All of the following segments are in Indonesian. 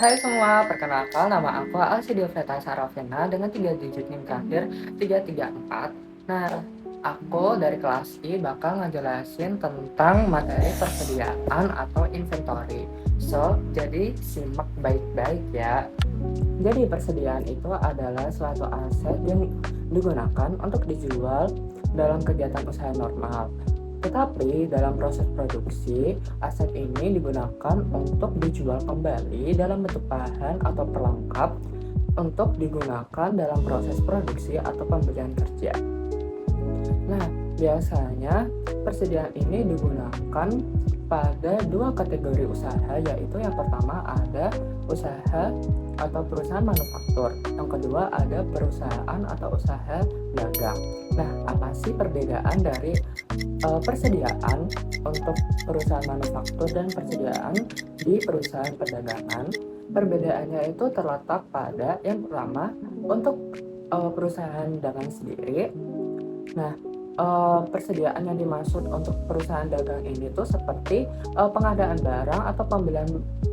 Hai semua, perkenalkan nama aku Alsidiofreta Sarafina dengan 3 digit NIM terakhir 334. Nah, aku dari kelas I bakal ngejelasin tentang materi persediaan atau inventory. Jadi simak baik-baik ya. Jadi persediaan itu adalah suatu aset yang digunakan untuk dijual dalam kegiatan usaha normal. Tetapi dalam proses produksi, aset ini digunakan untuk dijual kembali dalam bentuk bahan atau perlengkap untuk digunakan dalam proses produksi atau pemberian kerja. Nah, biasanya persediaan ini digunakan pada dua kategori usaha, yaitu yang pertama ada usaha atau perusahaan manufaktur, yang kedua ada perusahaan atau usaha dagang. Nah, apa sih perbedaan dari persediaan untuk perusahaan manufaktur dan persediaan di perusahaan perdagangan? Perbedaannya itu terletak pada yang pertama untuk perusahaan dagang sendiri. Nah, persediaan yang dimaksud untuk perusahaan dagang ini tuh seperti pengadaan barang atau pembelian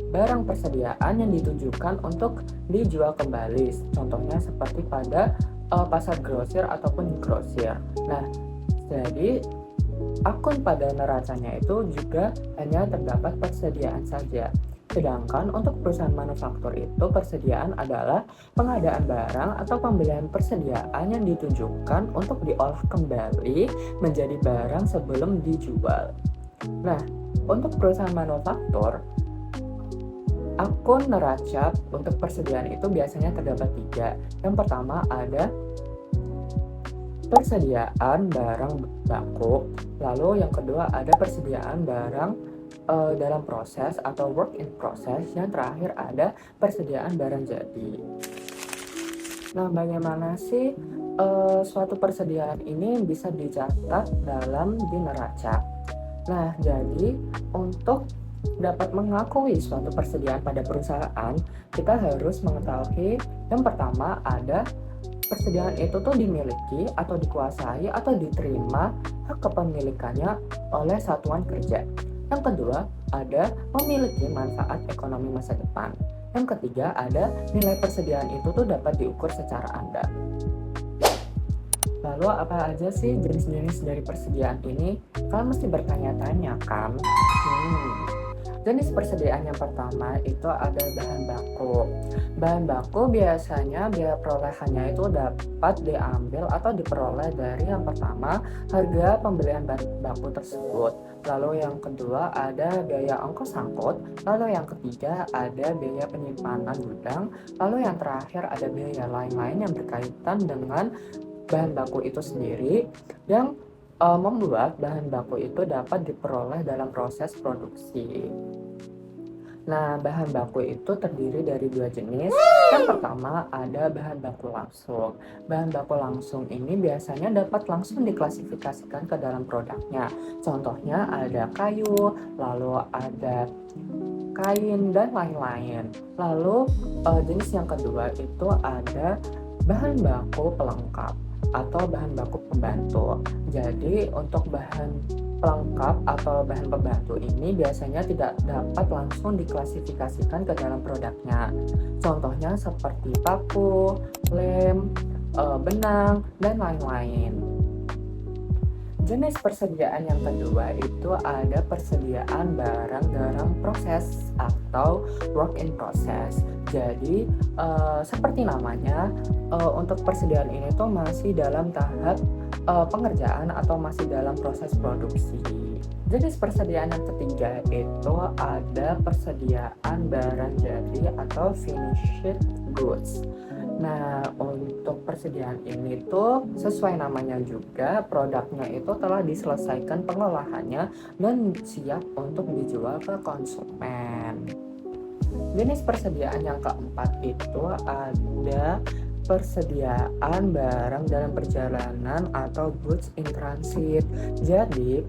barang persediaan yang ditujukan untuk dijual kembali. Contohnya seperti pada pasar grosir ataupun grosir. Nah, jadi akun pada neracanya itu juga hanya terdapat persediaan saja. Sedangkan untuk perusahaan manufaktur itu persediaan adalah pengadaan barang atau pembelian persediaan yang ditujukan untuk diolah kembali menjadi barang sebelum dijual. Nah, untuk perusahaan manufaktur, akun neraca untuk persediaan itu biasanya terdapat 3. Yang pertama ada persediaan barang baku, lalu yang kedua ada persediaan barang dalam proses atau work in process, yang terakhir ada persediaan barang jadi. Nah, bagaimana sih suatu persediaan ini bisa dicatat dalam di neraca? Nah, jadi untuk dapat mengakui suatu persediaan pada perusahaan, kita harus mengetahui yang pertama ada persediaan itu tuh dimiliki atau dikuasai atau diterima hak kepemilikannya oleh satuan kerja. Yang kedua, ada memiliki manfaat ekonomi masa depan. Yang ketiga, ada nilai persediaan itu tuh dapat diukur secara Anda. Lalu apa aja sih jenis-jenis dari persediaan ini? Kalian mesti bertanya-tanya kan? Jenis persediaan yang pertama itu ada bahan baku. Bahan baku biasanya biaya perolehannya itu dapat diambil atau diperoleh dari yang pertama harga pembelian bahan baku tersebut. Lalu yang kedua ada biaya ongkos angkut. Lalu yang ketiga ada biaya penyimpanan gudang. Lalu yang terakhir ada biaya lain-lain yang berkaitan dengan bahan baku itu sendiri yang membuat bahan baku itu dapat diperoleh dalam proses produksi. Nah, bahan baku itu terdiri dari 2 jenis. Yang pertama ada bahan baku langsung. Bahan baku langsung ini biasanya dapat langsung diklasifikasikan ke dalam produknya. Contohnya ada kayu, lalu ada kain, dan lain-lain. Lalu jenis yang kedua itu ada bahan baku pelengkap atau bahan baku pembantu. Jadi untuk bahan pelengkap atau bahan pembantu ini biasanya tidak dapat langsung diklasifikasikan ke dalam produknya. Contohnya seperti paku, lem, benang, dan lain-lain. Jenis persediaan yang kedua itu ada persediaan barang dalam proses atau work in process. Jadi seperti namanya, untuk persediaan ini tuh masih dalam tahap pengerjaan atau masih dalam proses produksi. Jenis persediaan yang ketiga itu ada persediaan barang jadi atau finished goods. Nah, untuk persediaan ini tuh sesuai namanya juga, produknya itu telah diselesaikan pengolahannya dan siap untuk dijual ke konsumen. Jenis persediaan yang keempat itu ada persediaan barang dalam perjalanan atau goods in transit. Jadi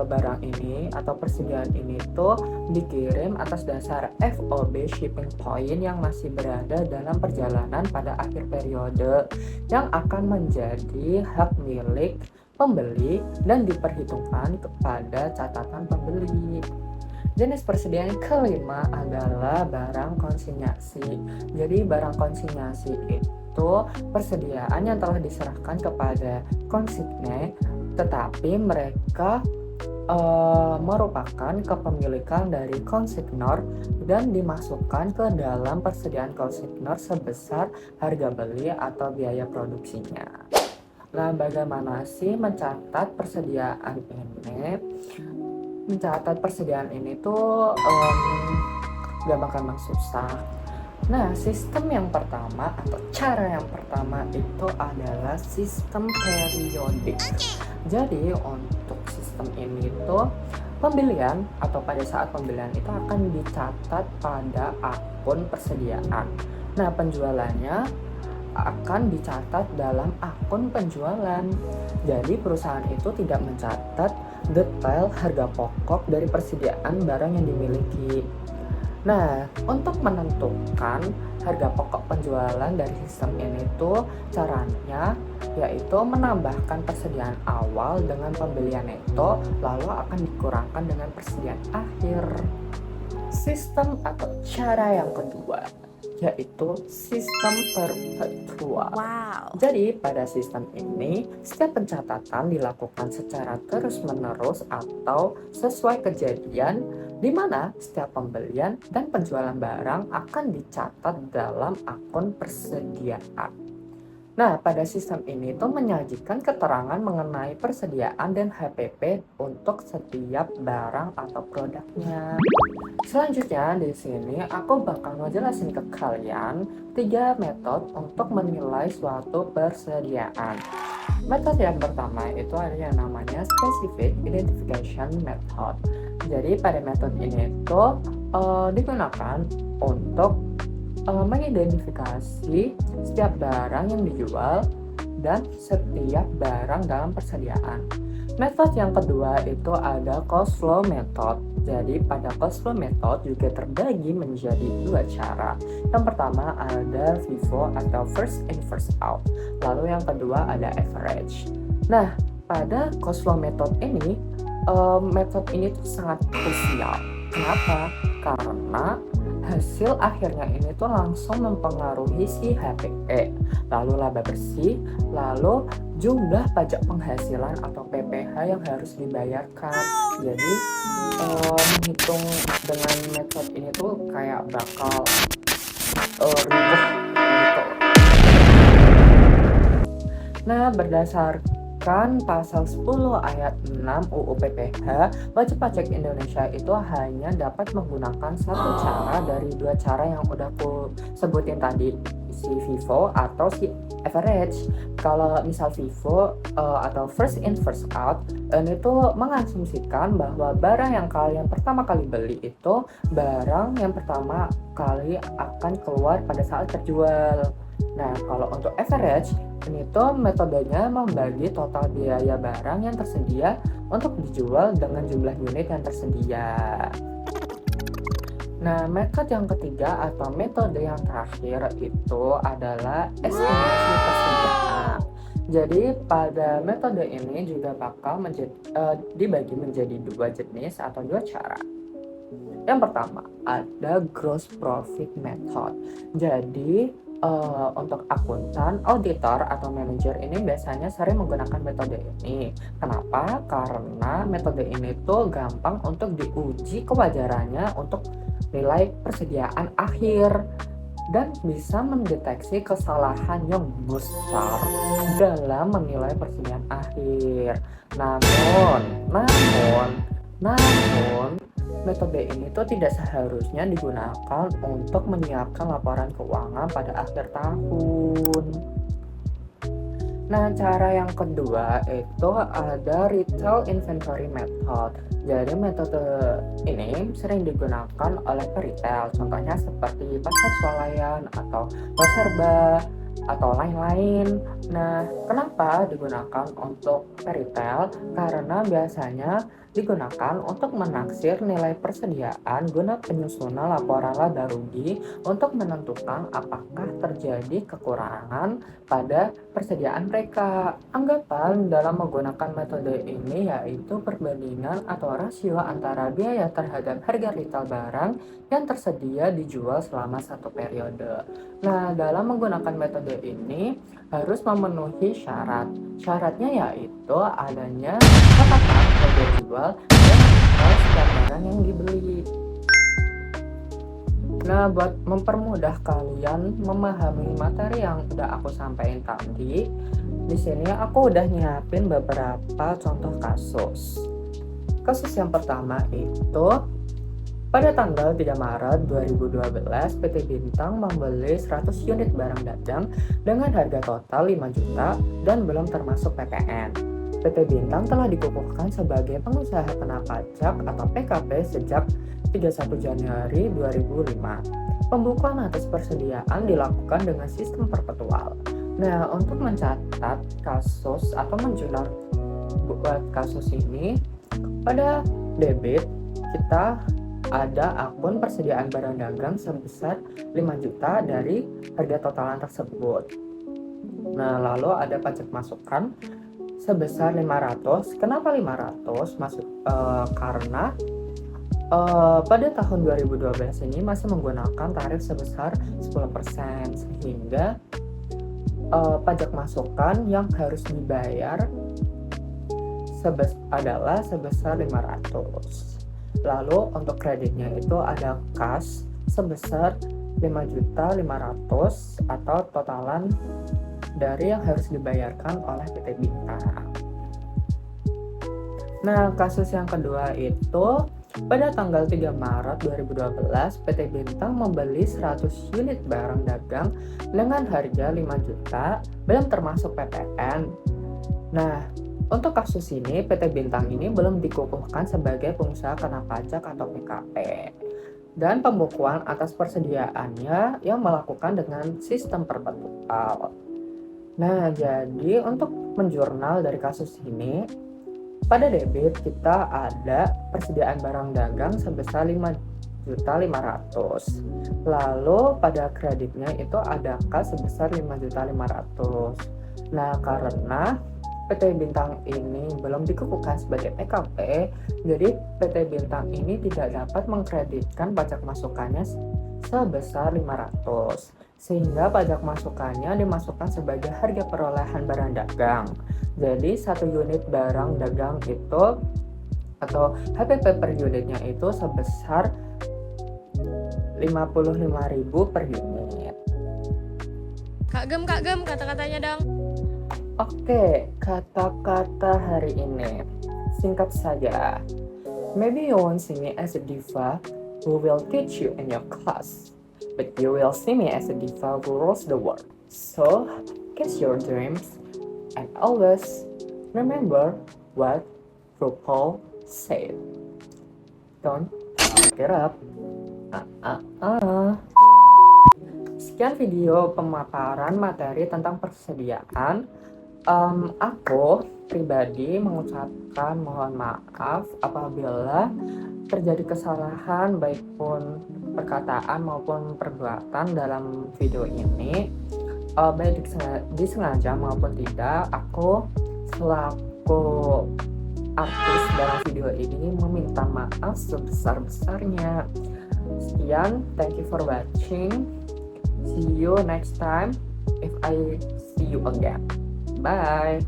barang ini atau persediaan ini tuh dikirim atas dasar FOB shipping point yang masih berada dalam perjalanan pada akhir periode yang akan menjadi hak milik pembeli dan diperhitungkan kepada catatan pembeli. Jenis persediaan kelima adalah barang konsinyasi. Jadi barang konsinyasi itu persediaan yang telah diserahkan kepada konsigne, tetapi mereka merupakan kepemilikan dari konsignor dan dimasukkan ke dalam persediaan konsignor sebesar harga beli atau biaya produksinya. Nah, bagaimana sih mencatat persediaan ini? Mencatat persediaan ini tuh gak bakal susah. Nah, sistem yang pertama atau cara yang pertama itu adalah sistem periodik. Jadi untuk sistem ini tuh pembelian atau pada saat pembelian itu akan dicatat pada akun persediaan. Nah, penjualannya akan dicatat dalam akun penjualan. Jadi perusahaan itu tidak mencatat detail harga pokok dari persediaan barang yang dimiliki. Nah, untuk menentukan harga pokok penjualan dari sistem ini tuh caranya yaitu menambahkan persediaan awal dengan pembelian neto, lalu akan dikurangkan dengan persediaan akhir. Sistem atau cara yang kedua yaitu sistem perpetual. Wow. Jadi pada sistem ini setiap pencatatan dilakukan secara terus-menerus atau sesuai kejadian di mana setiap pembelian dan penjualan barang akan dicatat dalam akun persediaan. Nah, pada sistem ini tuh menyajikan keterangan mengenai persediaan dan HPP untuk setiap barang atau produknya. Selanjutnya di sini aku bakal ngejelasin ke kalian 3 metode untuk menilai suatu persediaan. Metode yang pertama itu ada yang namanya Specific Identification Method. Jadi pada metode ini tuh digunakan untuk mengidentifikasi setiap barang yang dijual dan setiap barang dalam persediaan. Metode yang kedua itu ada cost flow method. Jadi pada cost flow method juga terbagi menjadi 2 cara. Yang pertama ada FIFO atau first in first out. Lalu yang kedua ada average. Nah, pada cost flow method ini metode ini tuh sangat krusial. Kenapa? Karena hasil akhirnya ini tuh langsung mempengaruhi si HPE, lalu laba bersih, lalu jumlah pajak penghasilan atau PPh yang harus dibayarkan. Jadi menghitung dengan metode ini tuh kayak bakal ribet gitu. Nah, berdasarkan pasal 10 ayat 6 UU PPh, wajib pajak Indonesia itu hanya dapat menggunakan satu cara dari 2 cara yang udah aku sebutin tadi, si FIFO atau si average. Kalau misal FIFO atau first in first out, ini tuh mengasumsikan bahwa barang yang kalian pertama kali beli itu barang yang pertama kali akan keluar pada saat terjual. Nah, kalau untuk average, ini tuh metodenya membagi total biaya barang yang tersedia untuk dijual dengan jumlah unit yang tersedia. Nah, metode yang ketiga atau metode yang terakhir itu adalah estimasi persediaan. Jadi pada metode ini juga bakal dibagi menjadi 2 jenis atau 2 cara. Yang pertama ada gross profit method. Jadi untuk akuntan, auditor, atau manajer ini biasanya sering menggunakan metode ini. Kenapa? Karena metode ini tuh gampang untuk diuji kewajarannya untuk nilai persediaan akhir dan bisa mendeteksi kesalahan yang besar dalam menilai persediaan akhir. Namun metode ini tuh tidak seharusnya digunakan untuk menyiapkan laporan keuangan pada akhir tahun. Nah, cara yang kedua itu ada retail inventory method. Jadi metode ini sering digunakan oleh retail, contohnya seperti pasar swalayan atau pasar serba atau lain-lain. Nah, kenapa digunakan untuk peritel? Karena biasanya digunakan untuk menaksir nilai persediaan guna penyusunan laporan laba rugi untuk menentukan apakah terjadi kekurangan pada persediaan mereka. Anggapan dalam menggunakan metode ini yaitu perbandingan atau rasio antara biaya terhadap harga retail barang yang tersedia dijual selama satu periode. Nah, dalam menggunakan metode ini harus memenuhi syarat. Syaratnya yaitu adanya catatan harga jual dan nilai setiap barang yang dibeli. Nah, buat mempermudah kalian memahami materi yang udah aku sampaikan tadi, di sini aku udah nyiapin beberapa contoh kasus. Kasus yang pertama itu pada tanggal 3 Maret 2012, PT Bintang membeli 100 unit barang dagang dengan harga total 5 juta dan belum termasuk PPN. PT Bintang telah dikukuhkan sebagai pengusaha kena pajak atau PKP sejak 31 Januari 2005. Pembukuan atas persediaan dilakukan dengan sistem perpetual. Nah, untuk mencatat kasus atau menjurnal buat kasus ini, pada debit kita ada akun persediaan barang dagang sebesar 5 juta dari harga totalan tersebut. Nah, lalu ada pajak masukan sebesar 500. Kenapa 500? Karena pada tahun 2012 ini masih menggunakan tarif sebesar 10%, sehingga pajak masukan yang harus dibayar adalah sebesar 500. Lalu untuk kreditnya itu ada kas sebesar 5.500.000 atau totalan dari yang harus dibayarkan oleh PT Bintang. Nah, kasus yang kedua itu pada tanggal 3 Maret 2012, PT Bintang membeli 100 unit barang dagang dengan harga 5 juta, belum termasuk PPN. Nah, untuk kasus ini, PT Bintang ini belum dikukuhkan sebagai pengusaha kena pajak atau PKP. Dan pembukuan atas persediaannya yang melakukan dengan sistem perpetual. Nah, jadi untuk menjurnal dari kasus ini, pada debit kita ada persediaan barang dagang sebesar 5.500.000. Lalu pada kreditnya itu ada kas sebesar 5.500.000. Nah, karena PT Bintang ini belum dikukuhkan sebagai PKP, jadi PT Bintang ini tidak dapat mengkreditkan pajak masukannya sebesar 500, sehingga pajak masukannya dimasukkan sebagai harga perolehan barang dagang. Jadi satu unit barang dagang itu atau HPP per unitnya itu sebesar 55.000 per unit. Kak Gem, kata-katanya dong. Oke, kata-kata hari ini singkat saja. Maybe you won't see me as a diva who will teach you in your class, but you will see me as a diva who rules the world. So, catch your dreams and always remember what RuPaul said. Don't fuck it up. Sekian video pemaparan materi tentang persediaan. Aku pribadi mengucapkan mohon maaf apabila terjadi kesalahan baik pun perkataan maupun perbuatan dalam video ini, baik disengaja maupun tidak. Aku selaku artis dalam video ini meminta maaf sebesar-besarnya. Sekian, thank you for watching. See you next time if I see you again. Bye.